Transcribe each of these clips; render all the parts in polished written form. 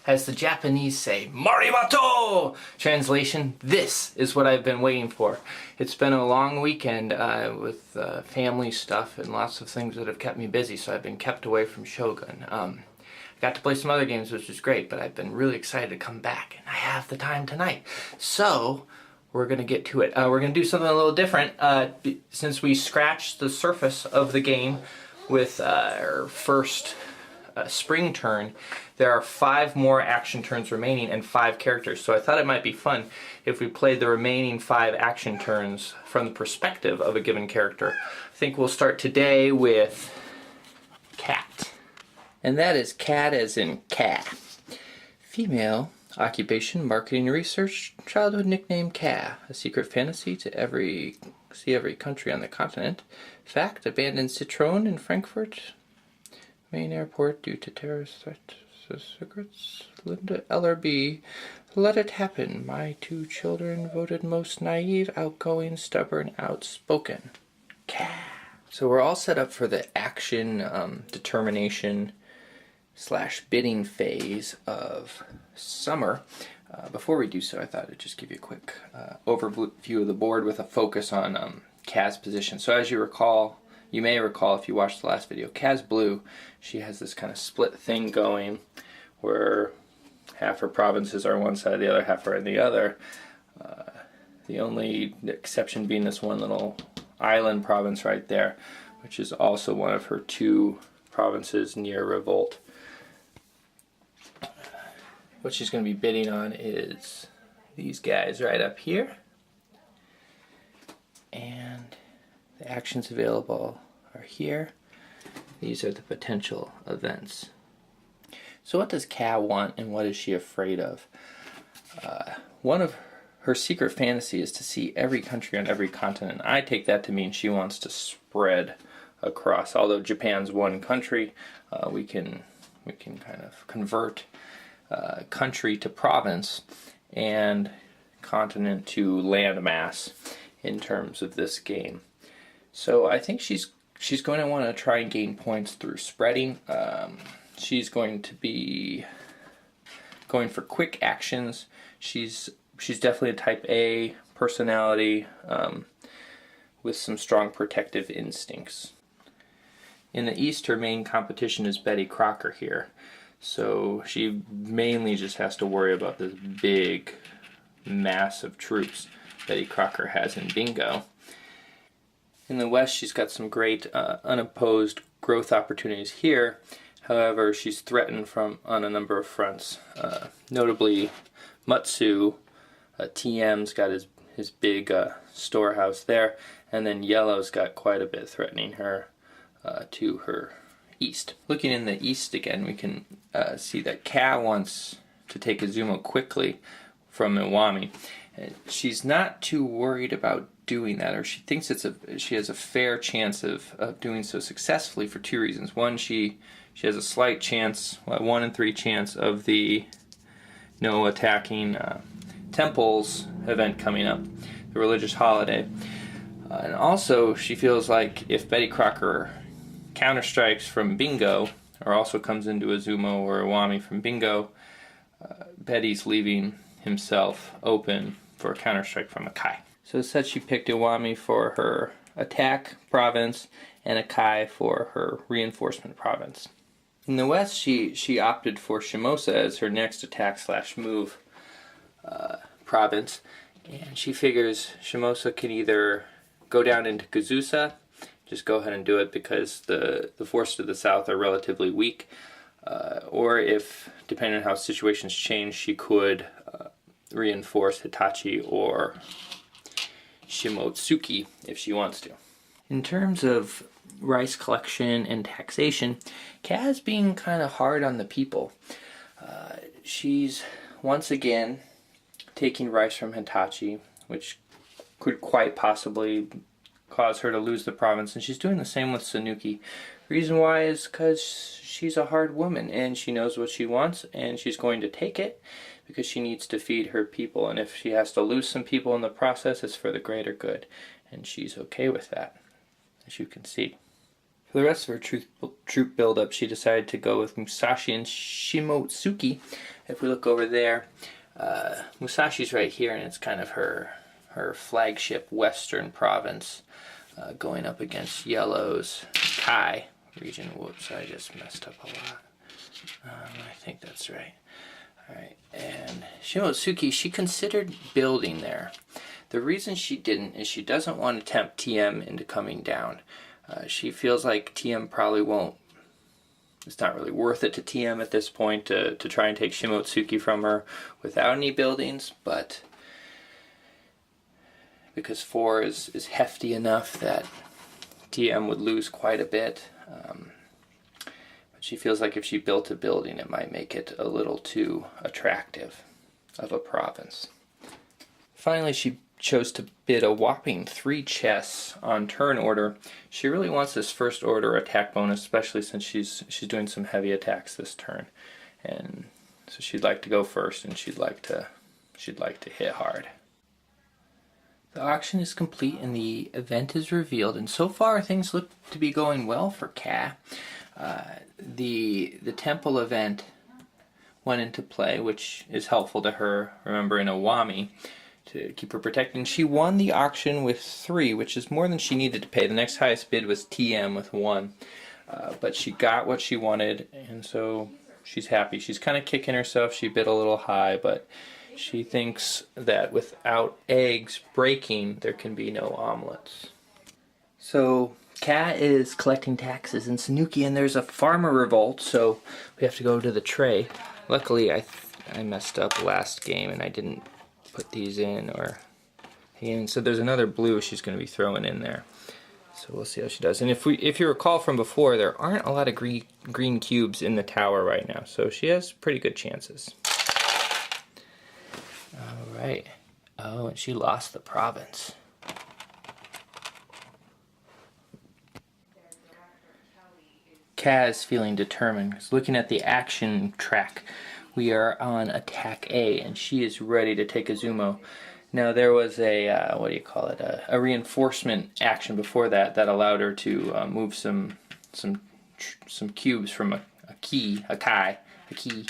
As the Japanese say, Marimato! Translation, this is what I've been waiting for. It's been a long weekend with family stuff and lots of things that have kept me busy, so I've been kept away from Shogun. I got to play some other games, which is great, but I've been really excited to come back, and I have the time tonight. So, we're going to get to it. We're going to do something a little different. Since we scratched the surface of the game with our first spring turn, there are 5 more action turns remaining and 5 characters. So I thought it might be fun if we played the remaining 5 action turns from the perspective of a given character. I think we'll start today with Cat. And that is Cat as in cat. Female, occupation, marketing research, childhood nickname Ka, a secret fantasy to every country on the continent. Fact, abandoned Citroën in Frankfurt main airport due to terrorist threat. Secrets, Linda LRB, let it happen. My 2 children voted most naive, outgoing, stubborn, outspoken. Ka. So we're all set up for the action determination / bidding phase of summer. Before we do so, I thought I'd just give you a quick overview of the board with a focus on Ka's position. So as you may recall if you watched the last video, Ka's blue. She has this kind of split thing going where half her provinces are on one side, the other half are on the other. The only exception being this one little island province right there, which is also one of her 2 provinces near revolt. What she's going to be bidding on is these guys right up here. And the actions available are here. These are the potential events. So what does Ka want and what is she afraid of? One of her secret fantasy is to see every country on every continent. I take that to mean she wants to spread across. Although Japan's one country, we can kind of convert country to province and continent to landmass in terms of this game. So I think she's going to want to try and gain points through spreading. She's going to be going for quick actions. She's definitely a type A personality with some strong protective instincts. In the East, her main competition is Betty Crocker here. So she mainly just has to worry about this big mass of troops Betty Crocker has in Bingo. In the West, she's got some great unopposed growth opportunities here. However, she's threatened on a number of fronts. Notably, Mutsu, TM's got his big storehouse there, and then Yellow's got quite a bit threatening her to her east. Looking in the east again, we can see that Ka wants to take Izumo quickly from Iwami. She's not too worried about doing that, or she thinks she has a fair chance of doing so successfully for 2 reasons. One, she has a slight chance, 1 in 3 chance of the no attacking temples event coming up, the religious holiday. And also, she feels like if Betty Crocker counterstrikes from Bingo, or also comes into Izumo or Iwami from Bingo, Betty's leaving himself open for a counterstrike from Akai. So instead she picked Iwami for her attack province and Akai for her reinforcement province. In the West, she opted for Shimosa as her next attack/move province, and she figures Shimosa can either go down into Kazusa, just go ahead and do it because the forces to the south are relatively weak, or if, depending on how situations change, she could reinforce Hitachi or Shimotsuki if she wants to. In terms of rice collection and taxation, Ka's being kind of hard on the people. She's once again taking rice from Hitachi, which could quite possibly cause her to lose the province, and she's doing the same with Sanuki. Reason why is because she's a hard woman and she knows what she wants and she's going to take it because she needs to feed her people, and if she has to lose some people in the process, it's for the greater good, and she's okay with that, as you can see. For the rest of her troop build-up, she decided to go with Musashi and Shimotsuki, if we look over there, Musashi's right here, and it's kind of her flagship western province, going up against Yellow's Kai region. Whoops, I just messed up a lot. I think that's right. Alright, and Shimotsuki, she considered building there. The reason she didn't is she doesn't want to tempt TM into coming down. She feels like TM probably won't. It's not really worth it to TM at this point to try and take Shimotsuki from her without any buildings, but because 4 is hefty enough that TM would lose quite a bit. But she feels like if she built a building, it might make it a little too attractive of a province. Finally, she chose to bid a whopping 3 chess on turn order. She really wants this first order attack bonus, especially since she's doing some heavy attacks this turn, and so she'd like to go first, and she'd like to hit hard. The auction is complete and the event is revealed, and so far things look to be going well for Ka. The temple event went into play, which is helpful to her, remember, in Owami, to keep her protected. And she won the auction with 3, which is more than she needed to pay. The next highest bid was TM with 1. But she got what she wanted, and so she's happy. She's kind of kicking herself. She bid a little high, but she thinks that without eggs breaking, there can be no omelets. So Ka is collecting taxes in Sanuki, and there's a farmer revolt, so we have to go to the tray. Luckily, I messed up last game, and I didn't put these in, so there's another blue she's going to be throwing in there. So we'll see how she does. And if you recall from before, there aren't a lot of green cubes in the tower right now, so she has pretty good chances. Alright. Oh, and she lost the province. Ka is feeling determined. Looking at the action track, we are on attack A, and she is ready to take Izumo. Now there was a a reinforcement action before that allowed her to move some cubes from a key to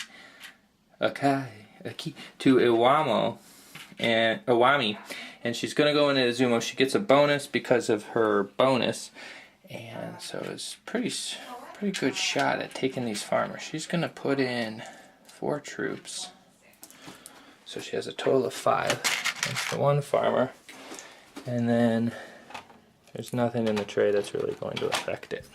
Owami, and she's going to go into Izumo. She gets a bonus because of her bonus, and so it's pretty good shot at taking these farmers. She's going to put in 4 troops, so she has a total of 5. That's the 1 farmer, and then there's nothing in the tray that's really going to affect it.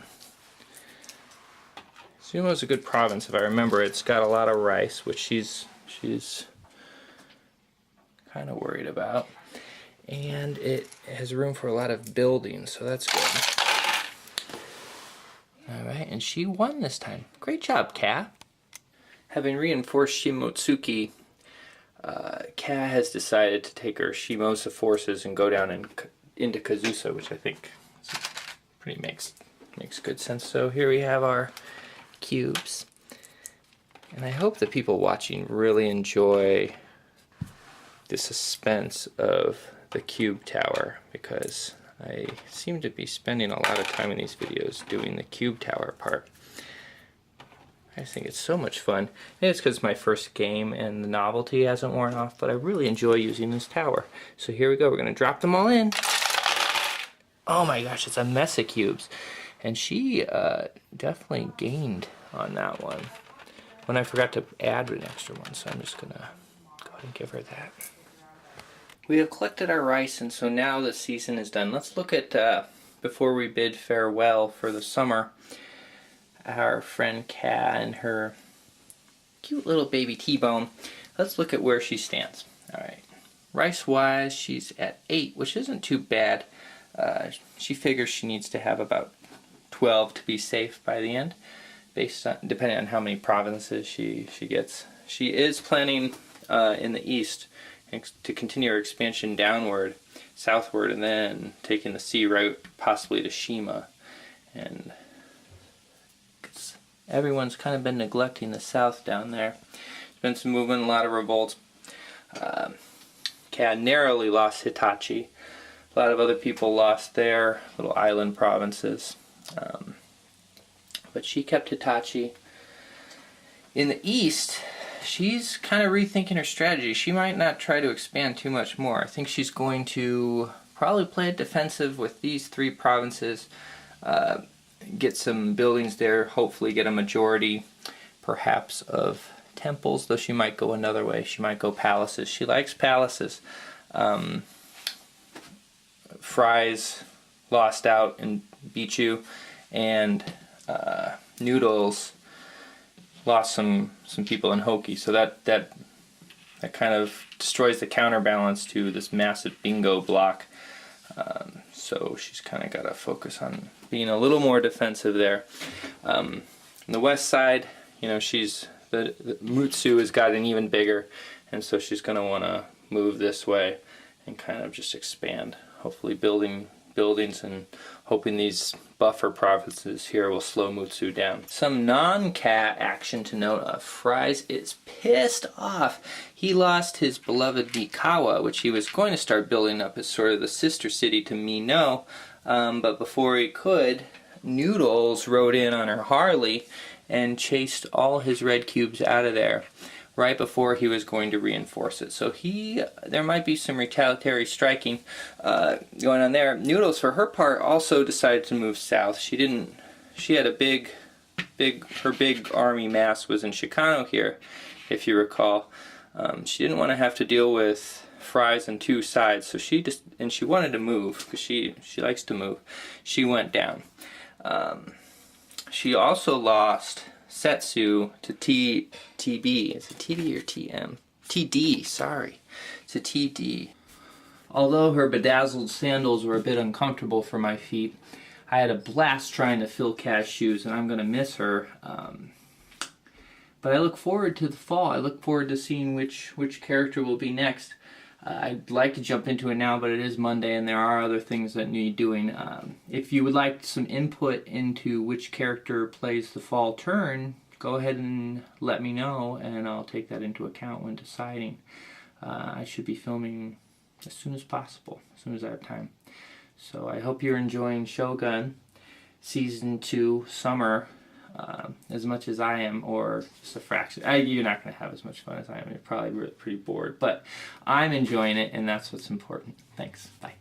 Izumo's a good province, if I remember. It's got a lot of rice, which she's kind of worried about, and it has room for a lot of buildings, so that's good. Alright, and she won this time. Great job, Ka. Having reinforced Shimotsuki, Ka has decided to take her Shimosa forces and go down into Kazusa, which I think pretty makes good sense. So here we have our cubes, and I hope the people watching really enjoy the suspense of the cube tower, because I seem to be spending a lot of time in these videos doing the cube tower part. I just think it's so much fun. Maybe it's because it's my first game and the novelty hasn't worn off, but I really enjoy using this tower. So here we go, we're going to drop them all in. Oh my gosh, it's a mess of cubes. And she definitely gained on that one when I forgot to add an extra one, so I'm just going to go ahead and give her that. We have collected our rice, and so now the season is done. Let's look at, before we bid farewell for the summer, our friend Ka and her cute little baby T-Bone. Let's look at where she stands. Alright, rice-wise, she's at 8, which isn't too bad. She figures she needs to have about 12 to be safe by the end, based on, depending on how many provinces she gets. She is planning in the east to continue her expansion southward, and then taking the sea route possibly to Shima. And everyone's kind of been neglecting the south down there. There's been some movement, a lot of revolts. Ka narrowly lost Hitachi. A lot of other people lost their little island provinces. But she kept Hitachi. In the east, she's kind of rethinking her strategy. She might not try to expand too much more. I think she's going to probably play it defensive with these 3 provinces, get some buildings there, hopefully get a majority perhaps of temples, though she might go another way. She might go palaces. She likes palaces. Fries lost out in Bichu, and Noodles lost some people in Hoki, so that kind of destroys the counterbalance to this massive bingo block. So she's kind of got to focus on being a little more defensive there. On the west side, you know, the Mutsu has gotten even bigger, and so she's going to want to move this way and kind of just expand, hopefully building buildings and hoping these buffer provinces here will slow Mutsu down. Some non-cat action to note. Fries is pissed off. He lost his beloved Mikawa, which he was going to start building up as sort of the sister city to Mino, but before he could, Noodles rode in on her Harley and chased all his red cubes out of there right before he was going to reinforce it. So there might be some retaliatory striking going on there. Noodles, for her part, also decided to move south. She had her big army mass was in Shikano here, if you recall. She didn't want to have to deal with Fries on 2 sides, so she wanted to move, because she likes to move. She went down. She also lost Setsu to TB. Is it TB or TM? TD, sorry. To TD. Although her bedazzled sandals were a bit uncomfortable for my feet, I had a blast trying to fill Kaz's shoes, and I'm going to miss her. But I look forward to the fall. I look forward to seeing which character will be next. I'd like to jump into it now, but it is Monday and there are other things that need doing. If you would like some input into which character plays the fall turn, go ahead and let me know, and I'll take that into account when deciding. I should be filming as soon as possible, as soon as I have time. So I hope you're enjoying Shogun Season 2 Summer as much as I am, or just a fraction. You're not going to have as much fun as I am. You're probably pretty bored, but I'm enjoying it, and that's what's important. Thanks. Bye.